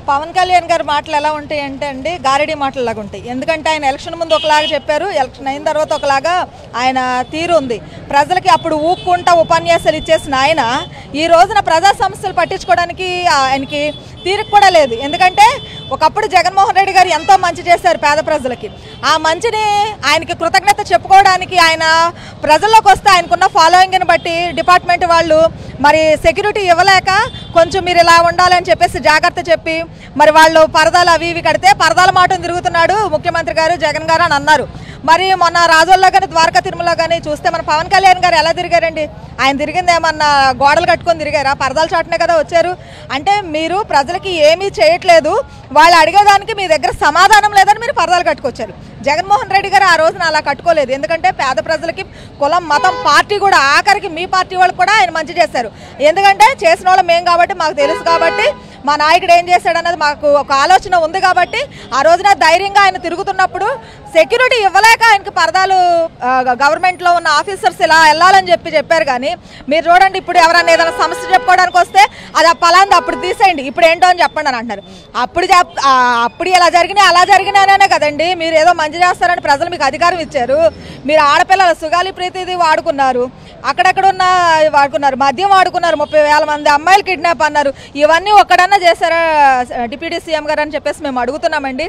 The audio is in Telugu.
పవన్ కళ్యాణ్ గారి మాటలు ఎలా ఉంటాయి అంటే అండి గారడీ మాటలలాగా ఉంటాయి. ఎందుకంటే ఆయన ఎలక్షన్ ముందు ఒకలాగా చెప్పారు, ఎలక్షన్ అయిన తర్వాత ఒకలాగా ఆయన తీరు ఉంది. ప్రజలకి అప్పుడు ఊక్కుంటా ఉపన్యాసాలు ఇచ్చేసిన ఆయన ఈ రోజున ప్రజా సమస్యలు పట్టించుకోవడానికి ఆయనకి తీరిక కూడా లేదు. ఎందుకంటే ఒకప్పుడు జగన్మోహన్ రెడ్డి గారు ఎంతో మంచి చేశారు పేద ప్రజలకి. ఆ మంచిని ఆయనకి కృతజ్ఞత చెప్పుకోవడానికి ఆయన ప్రజల్లోకి వస్తే ఆయనకున్న ఫాలోయింగ్ని బట్టి డిపార్ట్మెంట్ వాళ్ళు మరి సెక్యూరిటీ ఇవ్వలేక కొంచెం మీరు ఇలా ఉండాలని చెప్పేసి జాగ్రత్త చెప్పి మరి వాళ్ళు పరదాలు అవి ఇవి కడితే పరదాల మాటను తిరుగుతున్నాడు ముఖ్యమంత్రి గారు జగన్ గారు అని అన్నారు. మరి మొన్న రాజోల్లో కానీ ద్వారకా తిరుమల కానీ చూస్తే మన పవన్ కళ్యాణ్ గారు ఎలా తిరిగారండి? ఆయన తిరిగింది ఏమన్నా గోడలు కట్టుకొని తిరిగారా? పరదాల చాటునే కదా వచ్చారు. అంటే మీరు ప్రజలకి ఏమీ చేయట్లేదు, వాళ్ళు అడిగేదానికి మీ దగ్గర సమాధానం లేదని మీరు పరదాలు కట్టుకొచ్చారు. జగన్మోహన్ రెడ్డి గారు ఆ రోజున అలా కట్టుకోలేదు. ఎందుకంటే పేద ప్రజలకి కులం మతం పార్టీ కూడా ఆఖరికి మీ పార్టీ వాళ్ళు కూడా ఆయన మంచి చేశారు. ఎందుకంటే చేసిన వాళ్ళం మేము కాబట్టి మాకు తెలుసు కాబట్టి మా నాయకుడు ఏం చేశాడు అన్నది మాకు ఒక ఆలోచన ఉంది కాబట్టి ఆ రోజున ధైర్యంగా ఆయన తిరుగుతున్నప్పుడు సెక్యూరిటీ ఇవ్వలేక ఆయనకి పరదాలు గవర్నమెంట్లో ఉన్న ఆఫీసర్స్ ఇలా వెళ్ళాలని చెప్పారు. కానీ మీరు చూడండి, ఇప్పుడు ఎవరైనా ఏదైనా సమస్య చెప్పుకోవడానికి వస్తే అది పలాంది అప్పుడు తీసేయండి, ఇప్పుడు ఏంటో అని చెప్పండి అని అంటారు. అప్పుడు ఇలా జరిగినాయి అలా జరిగినాయనే కదండి మీరు ఏదో మంచి చేస్తారని ప్రజలు మీకు అధికారం ఇచ్చారు. మీరు ఆడపిల్లల సుగాలి ప్రీతిది వాడుకున్నారు, అక్కడెక్కడ ఉన్న వాడుకున్నారు, మద్యం వాడుకున్నారు, 30,000 మంది అమ్మాయిలు కిడ్నాప్ అన్నారు. ఇవన్నీ ఒక్కడన్నా చేశారా డిప్యూటీ సీఎం గారు అని చెప్పేసి మేము అడుగుతున్నామండి.